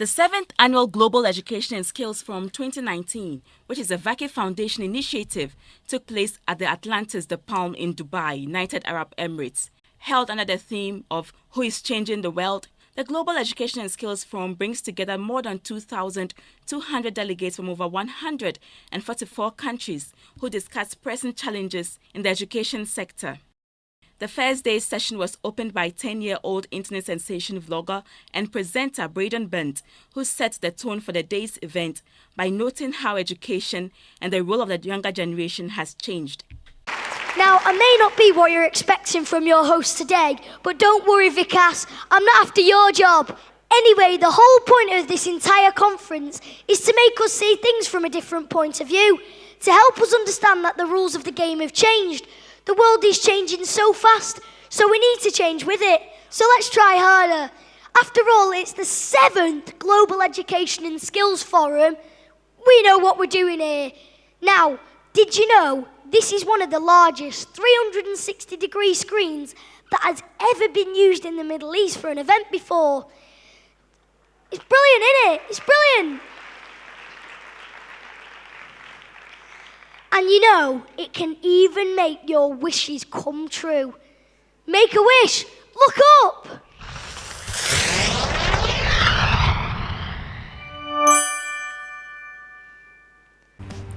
The 7th Annual Global Education and Skills Forum 2019, which is a Vaki Foundation initiative, took place at the Atlantis The Palm in Dubai, United Arab Emirates. Held under the theme of Who is Changing the World, the Global Education and Skills Forum brings together more than 2,200 delegates from over 144 countries who discuss present challenges in the education sector. The first day's session was opened by 10-year-old internet sensation vlogger and presenter Braden Bent, who set the tone for the day's event by noting how education and the role of the younger generation has changed. Now, I may not be what you're expecting from your host today, but don't worry, Vikas, I'm not after your job. Anyway, the whole point of this entire conference is to make us see things from a different point of view, to help us understand that the rules of the game have changed. The world is changing so fast, so we need to change with it. So let's try harder. After all, it's the 7th Global Education and Skills Forum. We know what we're doing here. Now, did you know this is one of the largest 360-degree screens that has ever been used in the Middle East for an event before? It's brilliant, isn't it? It's brilliant. And you know, it can even make your wishes come true. Make a wish. Look up.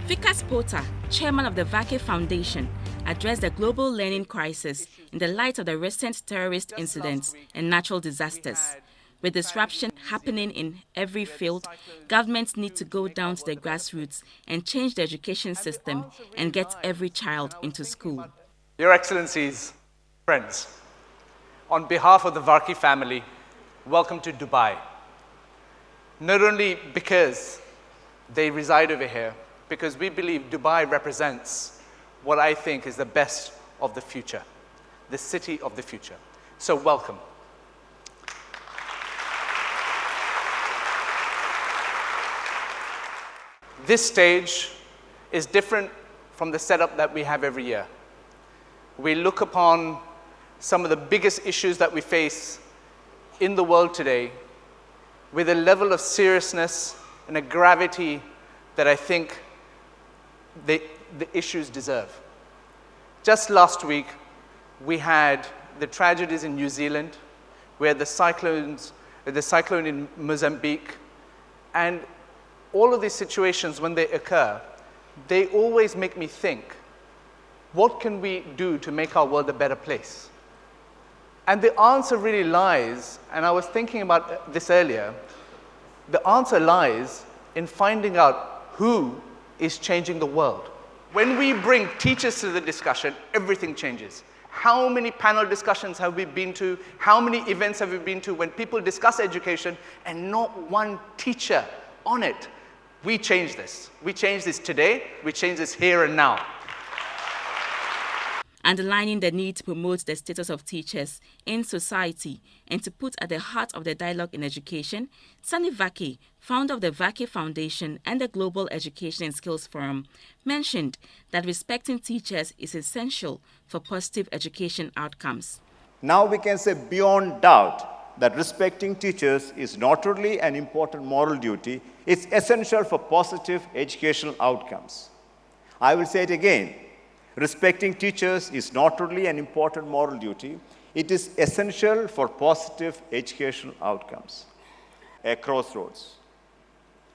Vikas Pota, chairman of the Vaki Foundation, addressed the global learning crisis in the light of the recent terrorist incidents and natural disasters. With disruption happening in every field, governments need to go down to the grassroots and change the education system and get every child into school. Your Excellencies, friends, on behalf of the Varki family, welcome to Dubai. Not only because they reside over here, because we believe Dubai represents what I think is the best of the future, the city of the future. So welcome. This stage is different from the setup that we have every year. We look upon some of the biggest issues that we face in the world today with a level of seriousness and a gravity that I think the issues deserve. Just last week, we had the tragedies in New Zealand, we had the cyclone in Mozambique, and all of these situations, when they occur, they always make me think, what can we do to make our world a better place? And the answer really lies, and I was thinking about this earlier, the answer lies in finding out who is changing the world. When we bring teachers to the discussion, everything changes. How many panel discussions have we been to? How many events have we been to when people discuss education and not one teacher on it? We change this. We change this today. We change this here and now. Underlining the need to promote the status of teachers in society and to put at the heart of the dialogue in education, Sani Vaki, founder of the Vaki Foundation and the Global Education and Skills Forum, mentioned that respecting teachers is essential for positive education outcomes. Now we can say beyond doubt that respecting teachers is not only an important moral duty, it's essential for positive educational outcomes. I will say it again. Respecting teachers is not only an important moral duty, it is essential for positive educational outcomes. A crossroads.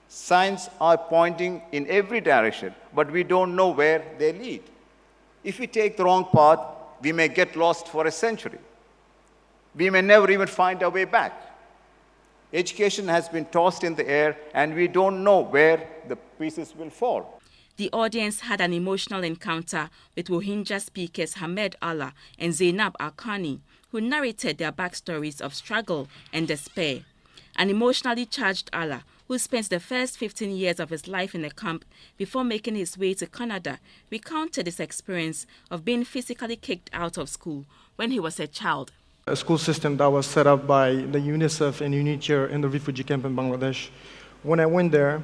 Signs are pointing in every direction, but we don't know where they lead. If we take the wrong path, we may get lost for a century. We may never even find our way back. Education has been tossed in the air, and we don't know where the pieces will fall. The audience had an emotional encounter with Rohingya speakers Hamed Allah and Zainab Alkani, who narrated their backstories of struggle and despair. An emotionally charged Allah, who spent the first 15 years of his life in a camp before making his way to Canada, recounted his experience of being physically kicked out of school when he was a child. A school system that was set up by the UNICEF and UNICEF in the refugee camp in Bangladesh. When I went there,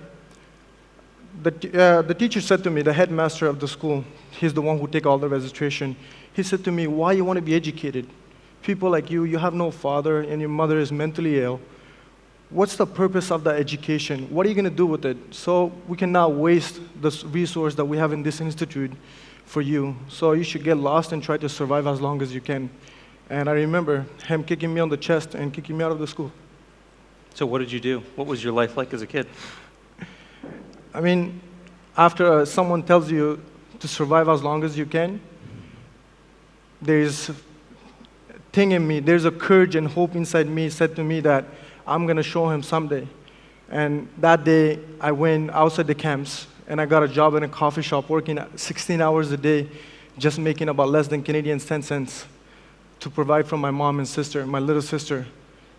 the teacher said to me, the headmaster of the school, he's the one who takes all the registration, he said to me, why you want to be educated? People like you have no father and your mother is mentally ill. what's the purpose of the education? What are you going to do with it? So we cannot waste this resource that we have in this institute for you. So you should get lost and try to survive as long as you can. And I remember him kicking me on the chest and kicking me out of the school. So what did you do? What was your life like as a kid? I mean, after someone tells you to survive as long as you can, there's a thing in me, there's a courage and hope inside me said to me that I'm going to show him someday. And that day, I went outside the camps, and I got a job in a coffee shop, working 16 hours a day, just making about less than Canadian 10 cents to provide for my mom and sister, my little sister.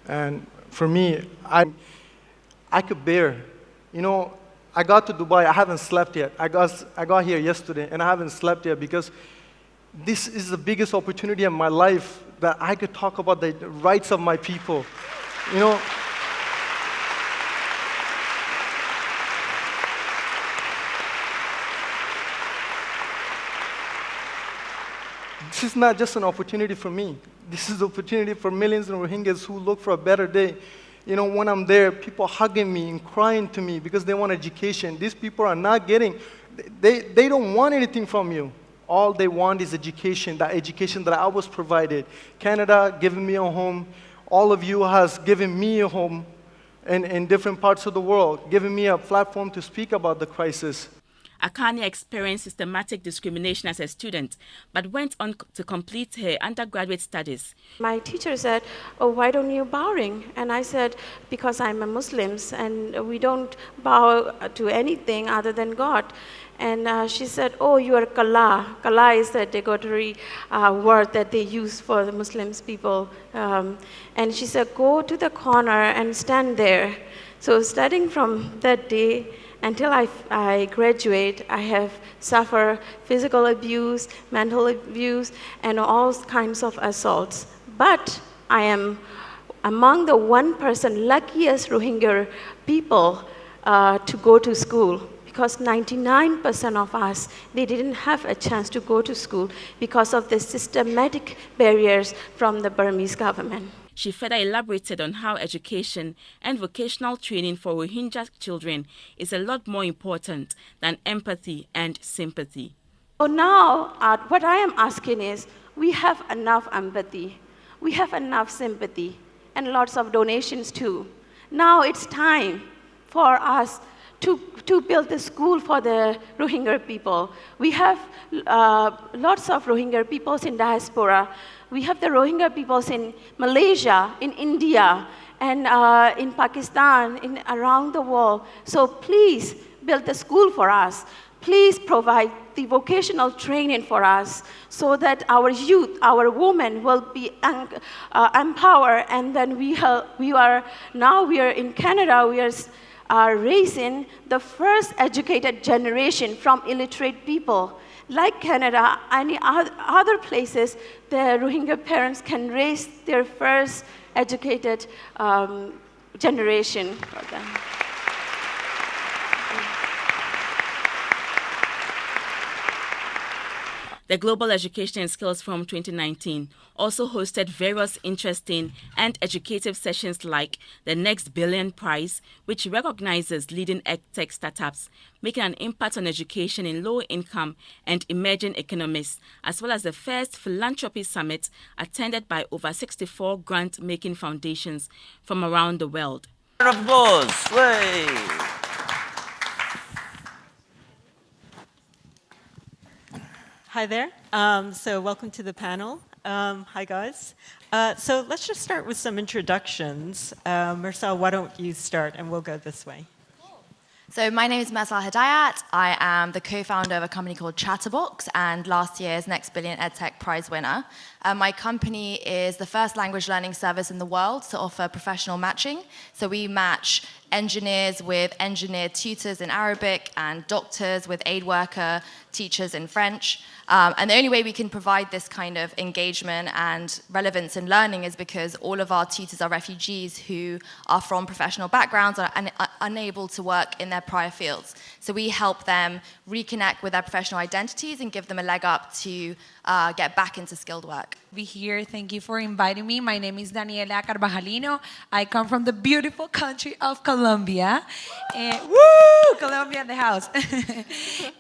And for me, I could bear. You know, I got to Dubai, I haven't slept yet. I got here yesterday, and I haven't slept yet because this is the biggest opportunity in my life that I could talk about the rights of my people. You know, this is not just an opportunity for me. This is an opportunity for millions of Rohingyas who look for a better day. You know, when I'm there, people hugging me and crying to me because they want education. These people are not getting, they don't want anything from you. All they want is education, that education that I was provided. Canada giving me a home. All of you has given me a home in different parts of the world, giving me a platform to speak about the crisis. Akani experienced systematic discrimination as a student, but went on to complete her undergraduate studies. My teacher said, "Oh, why don't you bowing?" And I said, "Because I'm a Muslim, and we don't bow to anything other than God." And she said, "Oh, you are Kala." Kala is a derogatory word that they use for the Muslims people. And she said, "Go to the corner and stand there." So starting from that day, until I graduate, I have suffered physical abuse, mental abuse, and all kinds of assaults. But I am among the 1% luckiest Rohingya people to go to school, because 99% of us, they didn't have a chance to go to school because of the systematic barriers from the Burmese government. She further elaborated on how education and vocational training for Rohingya children is a lot more important than empathy and sympathy. So now, what I am asking is, we have enough empathy, we have enough sympathy, and lots of donations too. Now it's time for us to build a school for the Rohingya people. We have lots of Rohingya peoples in diaspora. We have the Rohingya peoples in Malaysia, in India, and in Pakistan, around the world. So please build a school for us. Please provide the vocational training for us so that our youth, our women will be empowered. And then we are in Canada, we are raising the first educated generation from illiterate people. Like Canada, any other places, the Rohingya parents can raise their first educated generation for them. The Global Education and Skills Forum 2019 also hosted various interesting and educative sessions like the Next Billion Prize, which recognizes leading EdTech startups making an impact on education in low-income and emerging economies, as well as the first philanthropy summit attended by over 64 grant-making foundations from around the world. Of applause. Way. Hi there. So welcome to the panel. Hi, guys. So let's just start with some introductions. Mursal, why don't you start, and we'll go this way. So my name is Mursal Hidayat. I am the co-founder of a company called Chatterbox and last year's Next Billion EdTech Prize winner. My company is the first language learning service in the world to offer professional matching. So we match engineers with engineer tutors in Arabic and doctors with aid worker teachers in French. And the only way we can provide this kind of engagement and relevance in learning is because all of our tutors are refugees who are from professional backgrounds and are unable to work in their prior fields. So we help them reconnect with their professional identities and give them a leg up to get back into skilled work. Be here. Thank you for inviting me. My name is Daniela Carvajalino. I come from the beautiful country of Colombia. And, woo! Colombia in the house.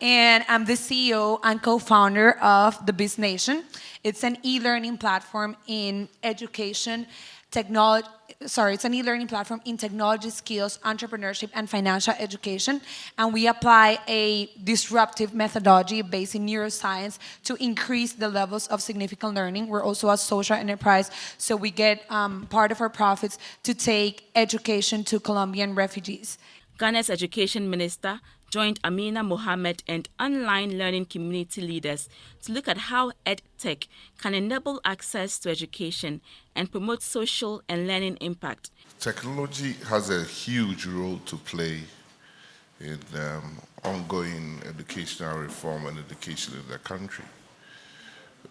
And I'm the CEO and co-founder of the Biz Nation. It's an e-learning platform in education, technology. Sorry, it's an e-learning platform in technology, skills, entrepreneurship, and financial education. And we apply a disruptive methodology based in neuroscience to increase the levels of significant learning. We're also a social enterprise, so we get part of our profits to take education to Colombian refugees. Ghana's education minister joined Amina Mohammed and online learning community leaders to look at how EdTech can enable access to education and promote social and learning impact. Technology has a huge role to play in ongoing educational reform and education in the country.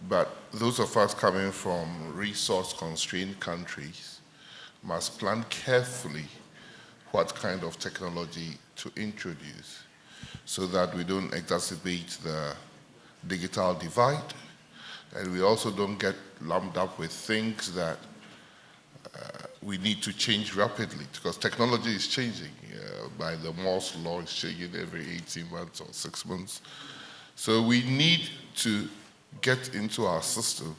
But those of us coming from resource-constrained countries must plan carefully what kind of technology to introduce so that we don't exacerbate the digital divide, and we also don't get lumped up with things that we need to change rapidly, because technology is changing. By the Moore's law, it's changing every 18 months or 6 months. So we need to get into our system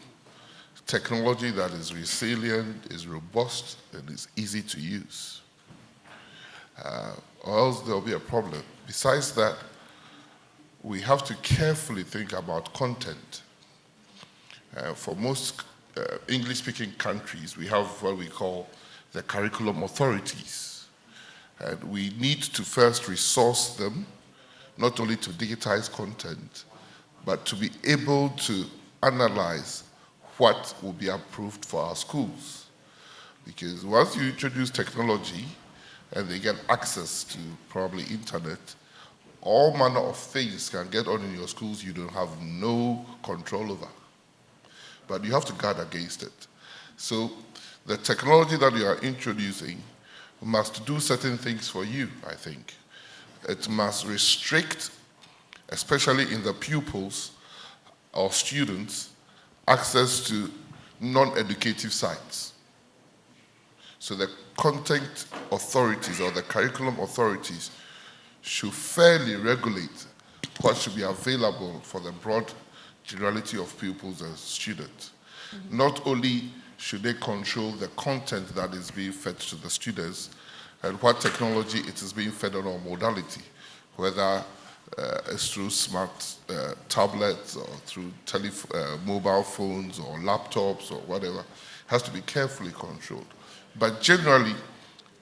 technology that is resilient, is robust, and is easy to use. Or else there'll be a problem. Besides that, we have to carefully think about content. For most English-speaking countries, we have what we call the curriculum authorities. And we need to first resource them, not only to digitize content, but to be able to analyze what will be approved for our schools. Because once you introduce technology, and they get access to probably internet, all manner of things can get on in your schools you don't have no control over. But you have to guard against it. So the technology that you are introducing must do certain things for you, I think. It must restrict, especially in the pupils or students, access to non-educative sites. So the content authorities or the curriculum authorities should fairly regulate what should be available for the broad generality of pupils and students. Mm-hmm. Not only should they control the content that is being fed to the students and what technology it is being fed on or modality, whether it's through smart tablets or through mobile phones or laptops or whatever, has to be carefully controlled. But generally,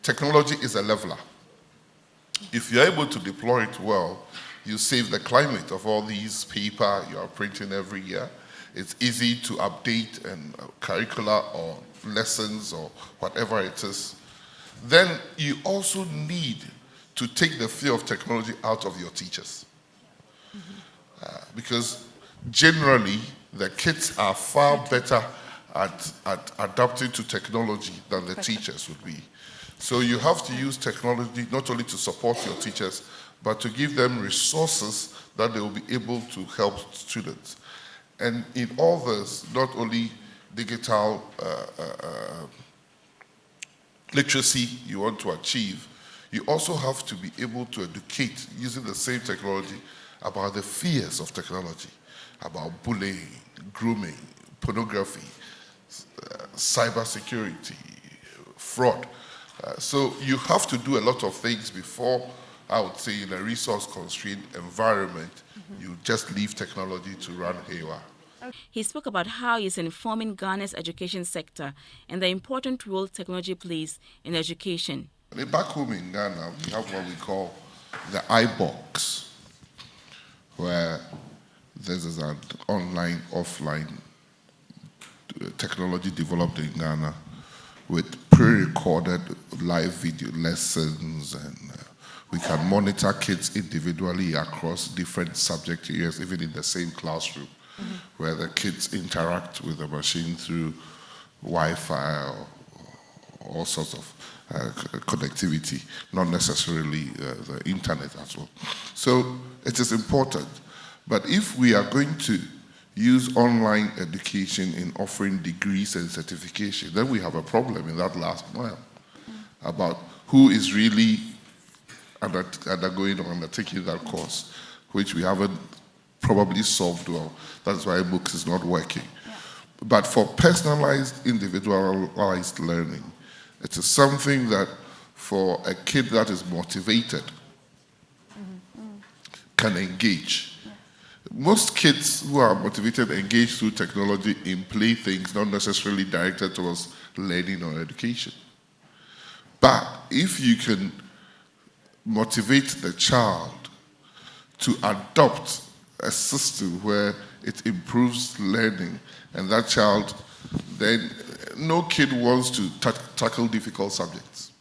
technology is a leveler. If you're able to deploy it well, you save the climate of all these paper you are printing every year. It's easy to update and curricula or lessons or whatever it is. Then you also need to take the fear of technology out of your teachers. Mm-hmm. Because generally, the kids are far better at adapting to technology than the teachers would be. So you have to use technology not only to support your teachers, but to give them resources that they will be able to help students. And in all this, not only digital literacy you want to achieve, you also have to be able to educate using the same technology about the fears of technology, about bullying, grooming, pornography, cybersecurity, fraud. So you have to do a lot of things before, I would say, in a resource-constrained environment, you just leave technology to run haywire. He spoke about how he's informing Ghana's education sector and the important role technology plays in education. Back home in Ghana, we have what we call the iBox, where this is an online, offline technology developed in Ghana with pre-recorded live video lessons, and we can monitor kids individually across different subject areas, even in the same classroom. where the kids interact with the machine through Wi-Fi or all sorts of connectivity, not necessarily the internet as well. So it is important. But if we are going to use online education in offering degrees and certification, then we have a problem in that last mile about who is really undergoing or undertaking that course, which we haven't probably solved well. That's why MOOCs is not working. Yeah. But for personalized, individualized learning, it is something that for a kid that is motivated can engage. Yeah. Most kids who are motivated engage through technology in play things, not necessarily directed towards learning or education. But if you can motivate the child to adopt a system where it improves learning, and that child, then no kid wants to tackle difficult subjects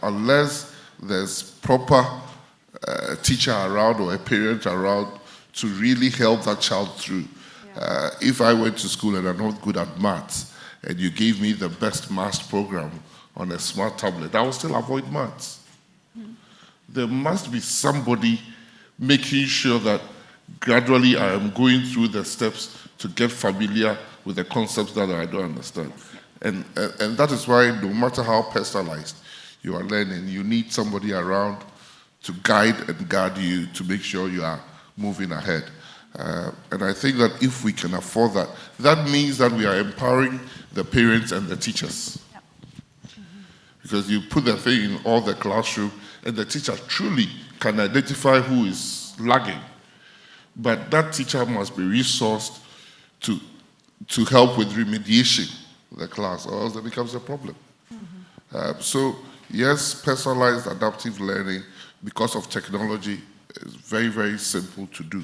unless there's proper teacher around or a parent around to really help that child through. Yeah. If I went to school and I'm not good at maths, and you gave me the best maths program on a smart tablet, I will still avoid maths. There must be somebody making sure that gradually I am going through the steps to get familiar with the concepts that I don't understand. And that is why no matter how personalized you are learning, you need somebody around to guide and guard you to make sure you are moving ahead. And I think that if we can afford that, that means that we are empowering the parents and the teachers. Yep. Because you put the thing in all the classroom, and the teacher truly can identify who is lagging. But that teacher must be resourced to help with remediation of the class, or else there becomes a problem. So yes, personalized adaptive learning, because of technology, is very, very simple to do.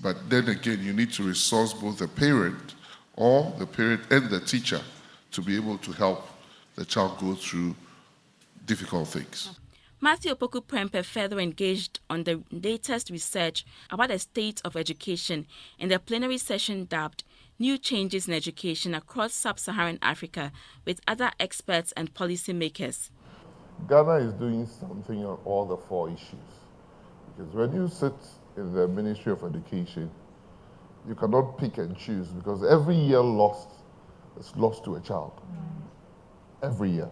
But then again, you need to resource both the parent and the teacher to be able to help the child go through difficult things. Matthew Opoku-Prempeh further engaged on the latest research about the state of education in the plenary session dubbed New Changes in Education Across Sub-Saharan Africa with other experts and policymakers. Ghana is doing something on all the four issues. Because when you sit in the Ministry of Education, you cannot pick and choose, because every year lost is lost to a child. Every year.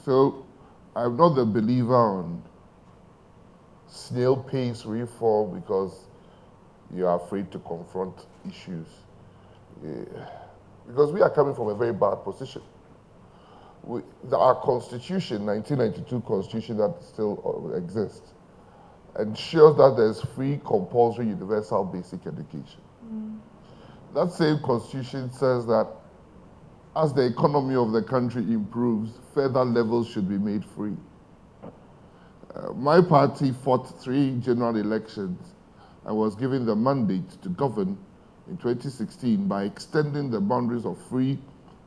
So I'm not the believer on snail pace reform because you are afraid to confront issues. Because we are coming from a very bad position. Our constitution, 1992 constitution that still exists, ensures that there's free, compulsory, universal basic education. That same constitution says that as the economy of the country improves, further levels should be made free. My party fought 3 general elections and was given the mandate to govern in 2016 by extending the boundaries of free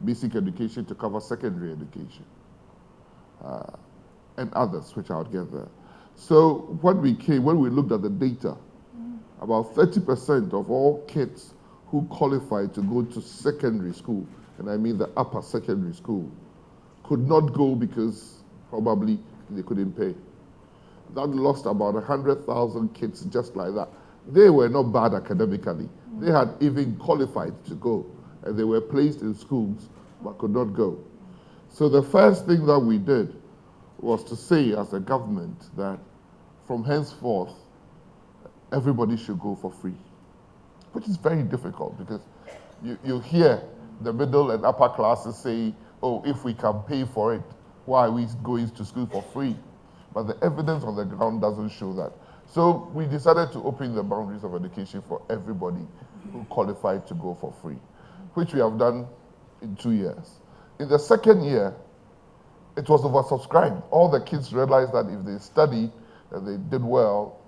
basic education to cover secondary education and others, which I would get there. So when we looked at the data, about 30% of all kids who qualified to go to secondary school, and I mean the upper secondary school, could not go because probably they couldn't pay. That lost about 100,000 kids just like that. They were not bad academically. They had even qualified to go, and they were placed in schools but could not go. So the first thing that we did was to say as a government that from henceforth, everybody should go for free, which is very difficult because you hear the middle and upper classes say, oh, if we can pay for it, why are we going to school for free? But the evidence on the ground doesn't show that. So we decided to open the boundaries of education for everybody who qualified to go for free, which we have done in 2 years. In the second year, it was oversubscribed. All the kids realized that if they study and they did well,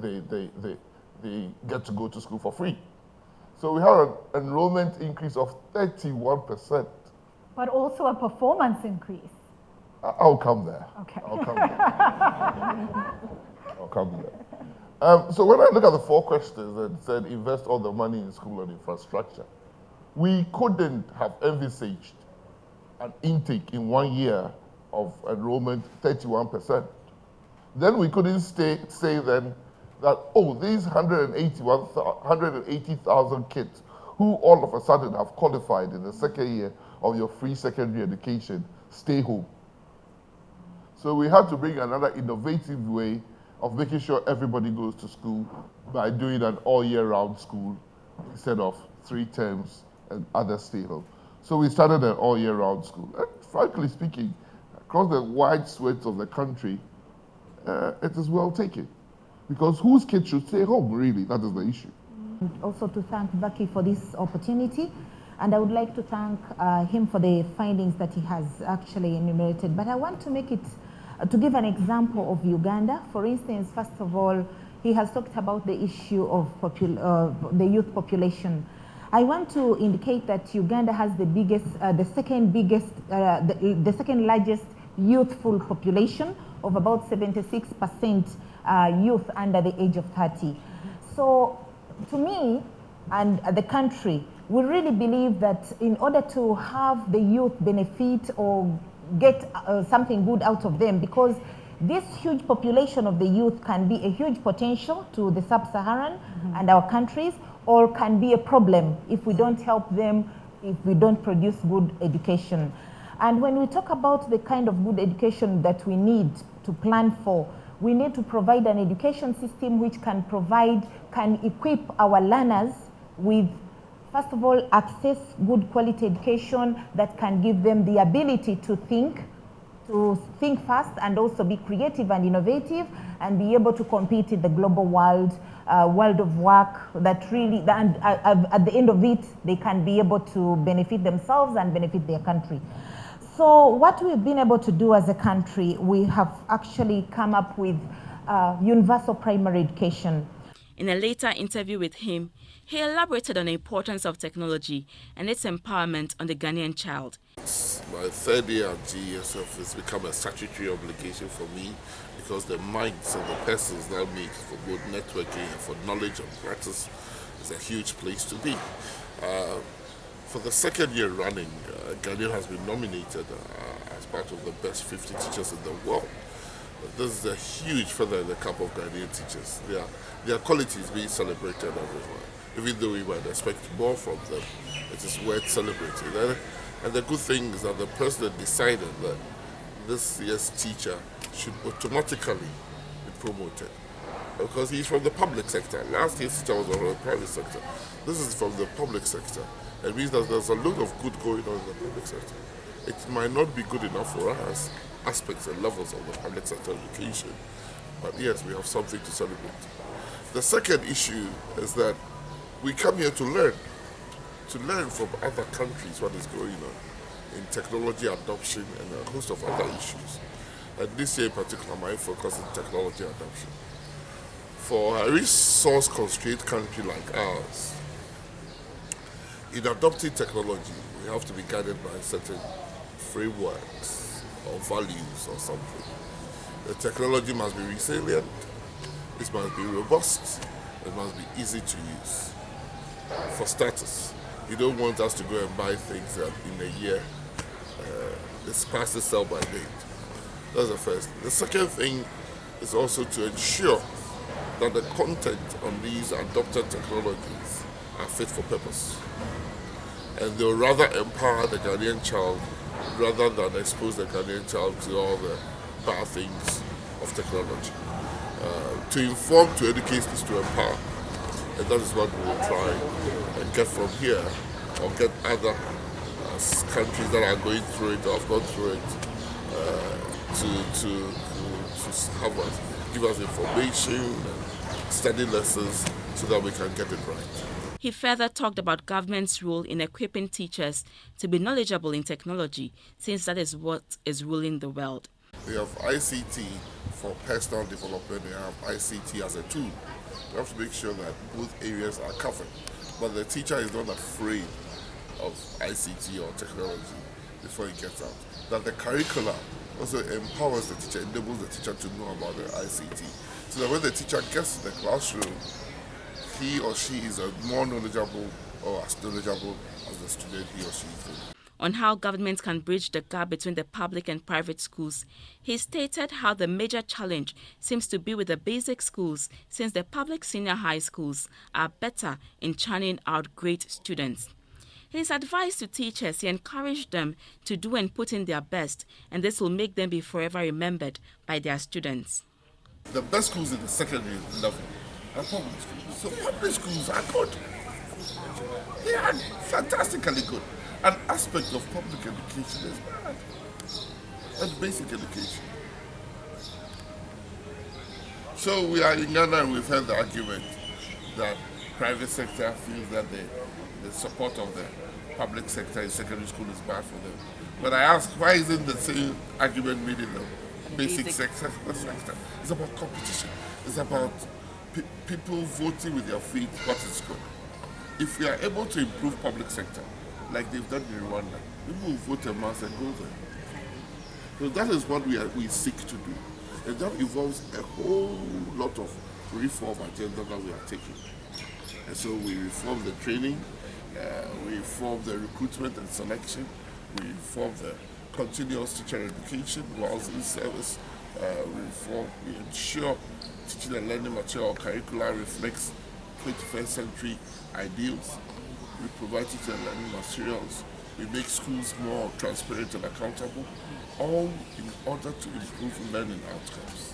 they get to go to school for free. So we had an enrollment increase of 31%. But also a performance increase. I'll come there. Okay. I'll come there. I'll come there. So when I look at the 4 questions and said invest all the money in school and infrastructure, we couldn't have envisaged an intake in 1 year of enrollment 31%. Then we couldn't say then that, oh, these 180,000 kids who all of a sudden have qualified in the 2nd year of your free secondary education stay home. So we had to bring another innovative way of making sure everybody goes to school by doing an all year round school instead of 3 terms and others stay home. So we started an all year round school. And frankly speaking, across the wide swathes of the country, it is well taken. Because whose kids should stay home, really? That is the issue. Also to thank Vaki for this opportunity. And I would like to thank him for the findings that he has actually enumerated. But I want to make it, to give an example of Uganda. For instance, first of all, he has talked about the issue of the youth population. I want to indicate that Uganda has the biggest, the second largest youthful population of about 76% youth under the age of 30. So to me and the country, we really believe that in order to have the youth benefit or get something good out of them, because this huge population of the youth can be a huge potential to the sub-Saharan and our countries, or can be a problem if we don't help them, if we don't produce good education. And when we talk about the kind of good education that we need to plan for, we need to provide an education system which can equip our learners with, first of all, access good quality education that can give them the ability to think fast and also be creative and innovative and be able to compete in the global world of work that really, and at the end of it, they can be able to benefit themselves and benefit their country. So what we've been able to do as a country, we have actually come up with universal primary education. In a later interview with him, he elaborated on the importance of technology and its empowerment on the Ghanaian child. My 3rd year at GESF has become a statutory obligation for me because the minds of the persons now meet for both networking and for knowledge and practice is a huge place to be. For the 2nd year running, Ghana has been nominated as part of the best 50 teachers in the world. This is a huge feather in the cap of Ghanaian teachers. Their qualities being celebrated everywhere. Even though we might expect more from them, it is worth celebrating. And the good thing is that the president decided that this year's teacher should automatically be promoted because he's from the public sector. Last year's teacher was from the private sector. This is from the public sector. It means that there's a lot of good going on in the public sector. It might not be good enough for us, aspects and levels of the public sector education, but yes, we have something to celebrate. The second issue is that we come here to learn from other countries what is going on in technology adoption and a host of other issues. And this year in particular, my focus is technology adoption. For a resource-constrained country like ours, in adopting technology, we have to be guided by certain frameworks or values or something. The technology must be resilient, it must be robust, it must be easy to use. For starters, you don't want us to go and buy things that in a year it's past the sell by date. That's the first. The second thing is also to ensure that the content on these adopted technologies are fit for purpose. And they'll rather empower the Ghanaian child rather than expose the Ghanaian child to all the bad things of technology. To inform, to educate is to empower. And that is what we will try and get from here, or get other countries that are going through it or have gone through it to have us, give us information and study lessons so that we can get it right. He further talked about government's role in equipping teachers to be knowledgeable in technology, since that is what is ruling the world. We have ICT for personal development, we have ICT as a tool. We have to make sure that both areas are covered. But the teacher is not afraid of ICT or technology before he gets out. That the curricula also empowers the teacher, enables the teacher to know about the ICT. So that when the teacher gets to the classroom, he or she is more knowledgeable or as knowledgeable as the student he or she is. On how governments can bridge the gap between the public and private schools, he stated how the major challenge seems to be with the basic schools, since the public senior high schools are better in churning out great students. In his advice to teachers, he encouraged them to do and put in their best, and this will make them be forever remembered by their students. The best schools in the secondary level are public schools. So public schools are good. They are fantastically good. An aspect of public education is bad. That's basic education. So we are in Ghana and we've heard the argument that private sector feels that the support of the public sector in secondary school is bad for them. But I ask, why isn't the same argument made in the basic sector? It's about competition. It's about people voting with their feet what is good. If we are able to improve public sector, like they've done in Rwanda, people will vote a mass and go there. So that is what we seek to do. And that involves a whole lot of reform agenda that we are taking. And so we reform the training, we reform the recruitment and selection, we reform the continuous teacher education whilst in service, we ensure teaching and learning material curricula reflects 21st century ideals. We provide teaching and learning materials. We make schools more transparent and accountable, all in order to improve learning outcomes.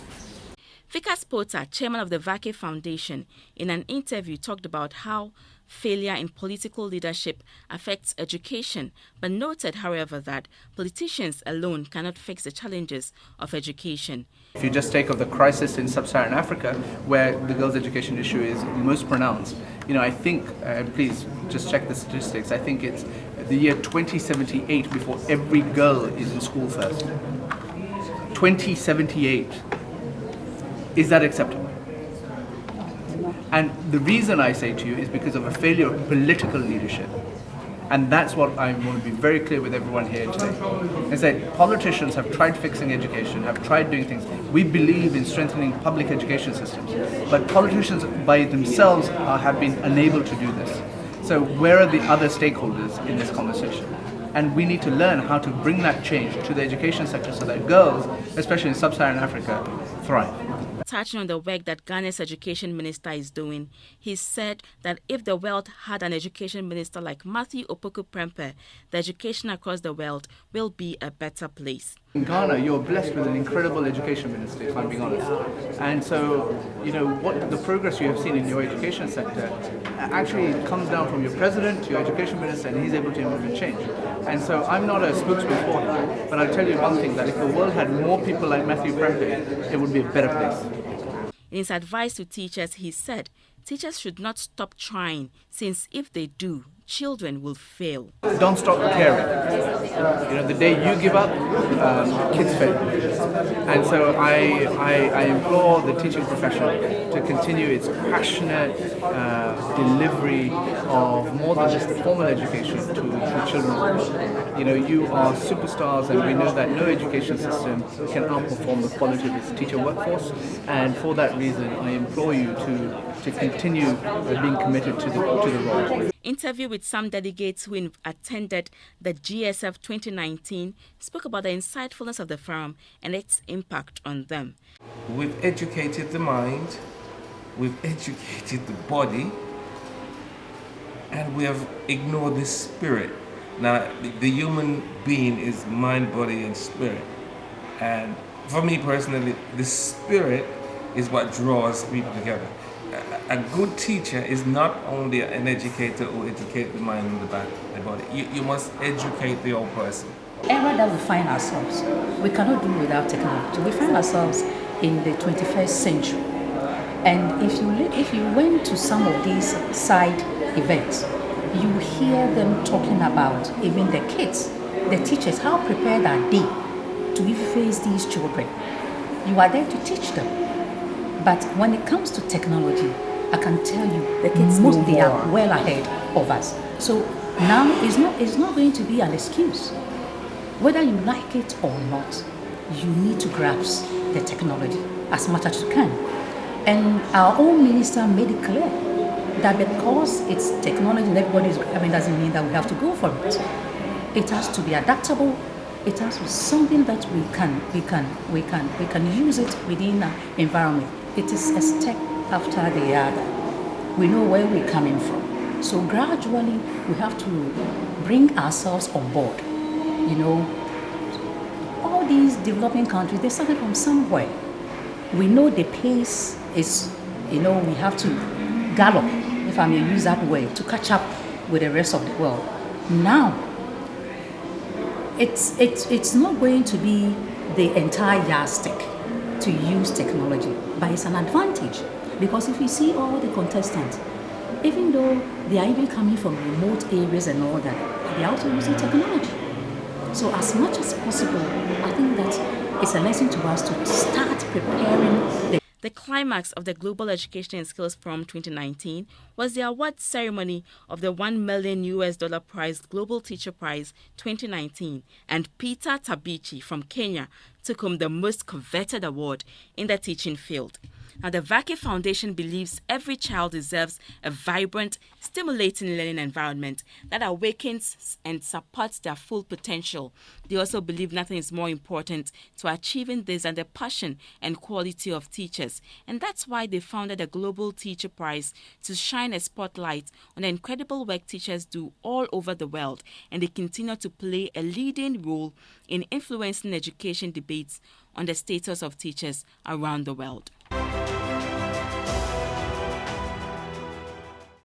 Vikas Pota, chairman of the Vake Foundation, in an interview talked about how failure in political leadership affects education, but noted, however, that politicians alone cannot fix the challenges of education. If you just take of the crisis in sub-Saharan Africa, where the girls' education issue is most pronounced, I think, please just check the statistics, I think it's the year 2078 before every girl is in school first. 2078. Is that acceptable? And the reason I say to you is because of a failure of political leadership. And that's what I want to be very clear with everyone here today. Is that politicians have tried fixing education, have tried doing things. We believe in strengthening public education systems, but politicians by themselves have been unable to do this. So where are the other stakeholders in this conversation? And we need to learn how to bring that change to the education sector so that girls, especially in sub-Saharan Africa, thrive. Touching on the work that Ghana's education minister is doing, he said that if the world had an education minister like Matthew Opoku-Prempeh, the education across the world will be a better place. In Ghana, you're blessed with an incredible education minister, if I'm being honest. And so, what the progress you have seen in your education sector actually comes down from your president to your education minister, and he's able to implement change. And so I'm not a spokesman for him, but I'll tell you one thing, that if the world had more people like Matthew Prempeh, it would be a better place. In his advice to teachers, he said, teachers should not stop trying, since if they do, children will fail. Don't stop caring. The day you give up, kids fail. And so I implore the teaching profession to continue its passionate delivery of more than just formal education to children. You are superstars, and we know that no education system can outperform the quality of its teacher workforce. And for that reason, I implore you to continue being committed to the role. Interview with some delegates who attended the GSF 2019 spoke about the insightfulness of the forum and its impact on them. We've educated the mind, we've educated the body, and we have ignored the spirit. Now, the human being is mind, body, and spirit. And for me personally, the spirit is what draws people together. A good teacher is not only an educator who educates the mind and the body. You must educate the whole person. Era that we find ourselves, we cannot do without technology. We find ourselves in the 21st century. And if you went to some of these side events, you hear them talking about even the kids, the teachers, how prepared are they to even face these children. You are there to teach them. But when it comes to technology, I can tell you the kids they are well ahead of us. So now it's not going to be an excuse. Whether you like it or not, you need to grasp the technology as much as you can. And our own minister made it clear that because it's technology and everybody's grabbing doesn't mean that we have to go for it. It has to be adaptable. It has to be something that we can use it within our environment. It is a step after the other. We know where we're coming from. So gradually we have to bring ourselves on board. You know, all these developing countries, they started from somewhere. We know the pace is, you know, we have to gallop, if I may use that word, to catch up with the rest of the world. Now, it's not going to be the entire yardstick to use technology, but it's an advantage. Because if you see all the contestants, even though they are even coming from remote areas and all that, they are also using technology. So as much as possible, I think that it's a lesson to us to start preparing. The climax of the Global Education and Skills Forum 2019 was the award ceremony of the $1 million prize Global Teacher Prize 2019, and Peter Tabichi from Kenya took home the most coveted award in the teaching field. Now, the Vaki Foundation believes every child deserves a vibrant, stimulating learning environment that awakens and supports their full potential. They also believe nothing is more important to achieving this than the passion and quality of teachers. And that's why they founded the Global Teacher Prize to shine a spotlight on the incredible work teachers do all over the world. And they continue to play a leading role in influencing education debates on the status of teachers around the world.